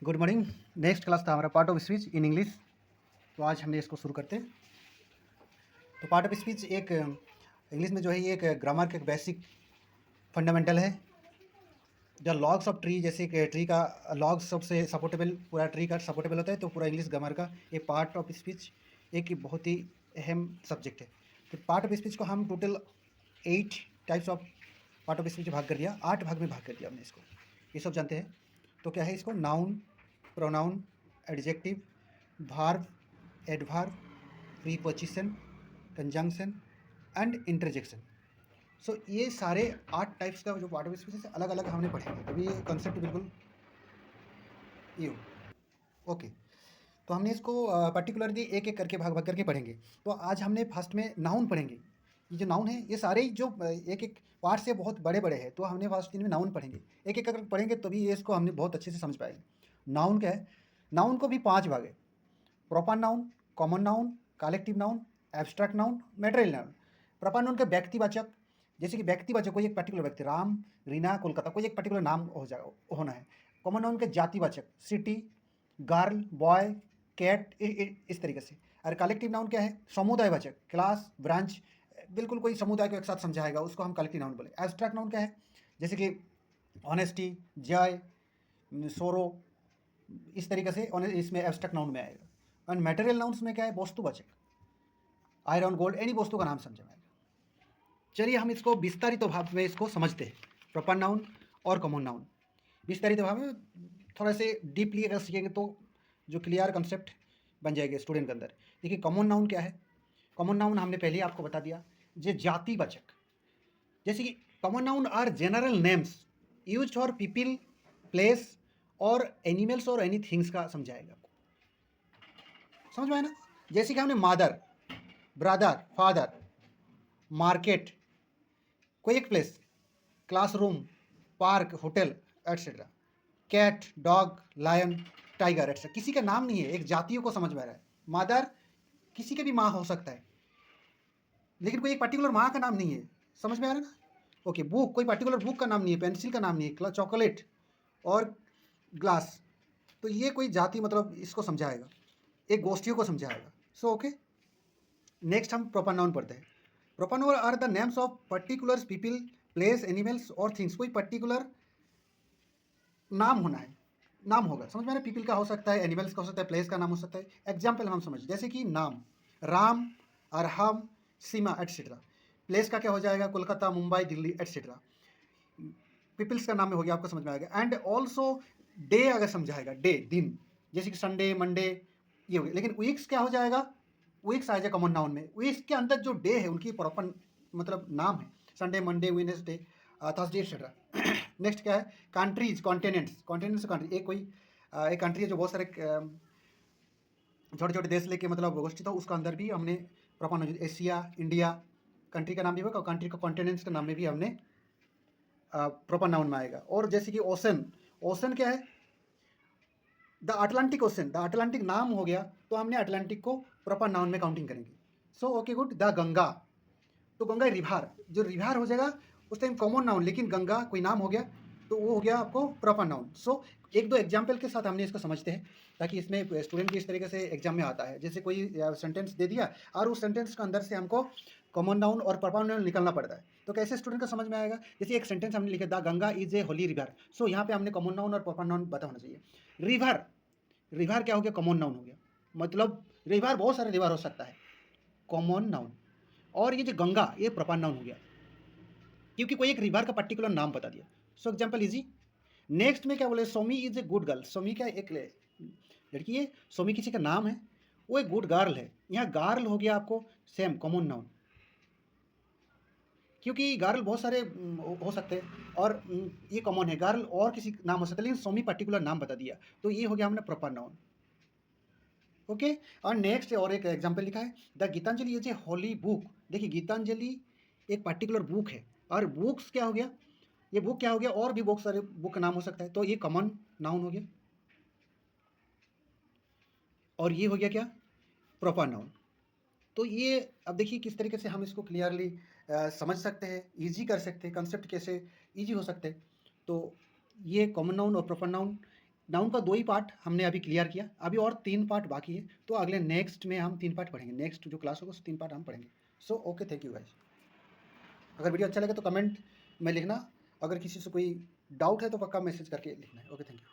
Good morning. Next class था हमारा part of speech in English. तो आज हमने इसको शुरू करते हैं। तो पार्ट ऑफ स्पीच एक इंग्लिश में जो है ये एक ग्रामर का एक बेसिक फंडामेंटल है। जो लॉग्स ऑफ ट्री, जैसे कि ट्री का लॉग्स सबसे सपोर्टेबल, पूरा ट्री का सपोर्टेबल होता है, तो पूरा इंग्लिश ग्रामर का ये पार्ट ऑफ स्पीच एक बहुत ही अहम सब्जेक्ट है। तो पार्ट ऑफ स्पीच को हम total 8 types of part of speech भाग कर दिया, 8 भाग में भाग कर दिया हमने इसको। ये सब जानते हैं। तो क्या है इसको? Noun, pronoun, adjective, verb, adverb, preposition, conjunction and interjection. So ये सारे 8 टाइप्स का जो पार्ट ऑफ स्पीच है अलग अलग हमने पढ़ेंगे। अभी ये कंसेप्ट बिल्कुल ये हो। ओके, तो हमने इसको पर्टिकुलरली एक एक करके भाग भाग करके पढ़ेंगे। तो आज हमने फर्स्ट में नाउन पढ़ेंगे। ये जो नाउन है ये सारे जो एक एक पार्ट से बहुत बड़े बड़े हैं, तो हमने फर्स्ट दिन में नाउन पढ़ेंगे। एक एक करके पढ़ेंगे तभी ये इसको हमने बहुत अच्छे से समझ पाएंगे। नाउन क्या है? नाउन को भी 5 भाग है: proper noun, common noun, collective noun, abstract noun, material noun. Proper noun के व्यक्तिवाचक, जैसे कि व्यक्तिवाचक कोई एक पर्टिकुलर व्यक्ति, राम, रीना, कोलकाता, कोई एक पर्टिकुलर नाम हो जाएगा, होना है। कॉमन नाउन के जातिवाचक, सिटी, गर्ल, बॉय, कैट, इस तरीके से। और कलेक्टिव नाउन क्या है? समुदायवाचक, क्लास, ब्रांच, बिल्कुल कोई समुदाय को एक साथ समझाएगा, उसको हम कलेक्टिव नाउन बोले। एब्स्ट्रैक्ट नाउन क्या है? जैसे कि ऑनेस्टी, जय, सोरो, इस तरीके से इसमें एब्स्ट्रैक्ट नाउन में आएगा। और मटेरियल नाउन्स में क्या है? वस्तुवाचक, आयरन, गोल्ड, एनी वस्तु का नाम समझा जाएगा। चलिए हम इसको विस्तारित भाव में इसको समझते हैं, प्रॉपर नाउन और कॉमन नाउन। विस्तारित भाव में थोड़ा से डीपली अगर सीखेंगे तो जो क्लियर कंसेप्ट बन जाएगा स्टूडेंट के अंदर। देखिए कॉमन नाउन क्या है? कॉमन नाउन हमने पहले ही आपको बता दिया, जो जातिवाचक, जैसे कि common noun are general names use for people, place और एनिमल्स और एनी थिंग्स का समझाएगा आपको। समझ में आया ना? जैसे कि हमने मदर, ब्रदर, फादर, मार्केट, कोई एक place, classroom, park, hotel etcetera, cat, dog, lion, tiger etcetera. किसी का नाम नहीं है, एक जातियों को समझ में आ रहा है। मदर किसी के भी माँ हो सकता है, लेकिन कोई एक पर्टिकुलर माँ का नाम नहीं है। समझ में आ रहा है ना? ओके, बुक, कोई पर्टिकुलर बुक का नाम नहीं है, पेंसिल का नाम नहीं है, चॉकलेट और ग्लास। तो ये कोई जाति मतलब इसको समझाएगा, एक गोष्ठियों को समझाएगा। सो ओके, नेक्स्ट हम प्रॉपर नाउन पढ़ते हैं। Proper noun are the names of particular people, place, animals और थिंग्स। कोई पर्टिकुलर नाम होना है, नाम होगा। समझ में आ रहा है? पीपल का हो सकता है, एनिमल्स का हो सकता है, प्लेस का नाम हो सकता है। एग्जाम्पल हम समझ, जैसे कि नाम राम, अरहम, सीमा एट्सेट्रा। प्लेस का क्या हो जाएगा? कोलकाता, मुंबई, दिल्ली एट्सेट्रा। पीपल्स का नाम में हो गया, आपको समझ में आएगा। एंड ऑल्सो डे अगर समझाएगा, डे दिन, जैसे कि संडे, मंडे, ये हो गया। लेकिन वीक्स क्या हो जाएगा? वीक्स आ जाएगा कॉमन नाउन में। वीक्स के अंदर जो डे है उनकी प्रॉपर मतलब नाम है, Sunday, Monday, Wednesday, Thursday etcetera. Next क्या है? Countries, continents. कॉन्टिनेंट्स कंट्री, एक कोई एक कंट्री है जो बहुत सारे छोटे छोटे देश लेके मतलब गोष्ठी था, उसका अंदर भी हमने proper noun, Asia, India, country का नाम भी होगा, कंट्री का कॉन्टिनेंट्स का नाम में भी हमने प्रॉपर नाउन में आएगा। और जैसे कि ओशन, ओशन क्या है? The Atlantic ocean, the Atlantic नाम हो गया, तो हमने अटलांटिक को प्रॉपर नाउन में काउंटिंग करेंगे। So okay good. The Ganga, तो गंगा रिभार, जो रिभार हो जाएगा उस टाइम कॉमन नाउन, लेकिन गंगा कोई नाम हो गया तो वो हो गया आपको प्रॉपर नाउन। सो एक दो एग्जाम्पल के साथ हमने इसको समझते हैं, ताकि इसमें स्टूडेंट भी इस तरीके से एग्जाम में आता है। जैसे कोई सेंटेंस दे दिया और उस सेंटेंस के अंदर से हमको कॉमन नाउन और प्रॉपर नाउन निकलना पड़ता है, तो कैसे स्टूडेंट को समझ में आएगा? जैसे एक सेंटेंस हमने लिखा, the Ganga is a holy river. So यहाँ पे हमने कॉमन नाउन और प्रॉपर नाउन पता होना चाहिए। रिवर, रिवर क्या हो गया? कॉमन नाउन हो गया। मतलब रिवर बहुत सारे रिवर हो सकता है, कॉमन नाउन। और ये जो गंगा, ये प्रॉपर नाउन हो गया, क्योंकि कोई एक रिवर का पर्टिकुलर नाम बता दिया। So example easy. नेक्स्ट में क्या बोले? Somi is a good girl. Somi क्या एक लड़की है, सोमी किसी का नाम है, वो एक गुड गर्ल है। यहाँ गर्ल हो गया आपको सेम कॉमन नाउन, क्योंकि गर्ल बहुत सारे हो सकते हैं, और ये कॉमन है। गर्ल और किसी नाम हो सकता है, लेकिन सोमी पर्टिकुलर नाम बता दिया, तो ये हो गया हमने प्रॉपर नाउन। ओके, और नेक्स्ट और एक एग्जाम्पल लिखा है, the Gitanjali is a holy book. देखिए गीतांजलि एक पर्टिकुलर बुक है, और बुक्स क्या हो गया? ये बुक क्या हो गया? और भी बहुत सारे बुक का नाम हो सकता है, तो ये कॉमन नाउन हो गया। और ये हो गया क्या? Proper noun. तो ये अब देखिए किस तरीके से हम इसको क्लियरली समझ सकते हैं, इजी कर सकते हैं, कंसेप्ट कैसे इजी हो सकते हैं। तो ये कॉमन नाउन और प्रॉपर नाउन नाउन का 2 ही पार्ट हमने अभी क्लियर किया, अभी और 3 पार्ट बाकी है, तो अगले नेक्स्ट में हम 3 पार्ट पढ़ेंगे, नेक्स्ट जो क्लास होगा उस 3 पार्ट हम पढ़ेंगे। So okay, thank you guys. अगर वीडियो अच्छा लगे तो कमेंट में लिखना, अगर किसी से कोई डाउट है तो पक्का मैसेज करके लिखना है। Okay, thank you.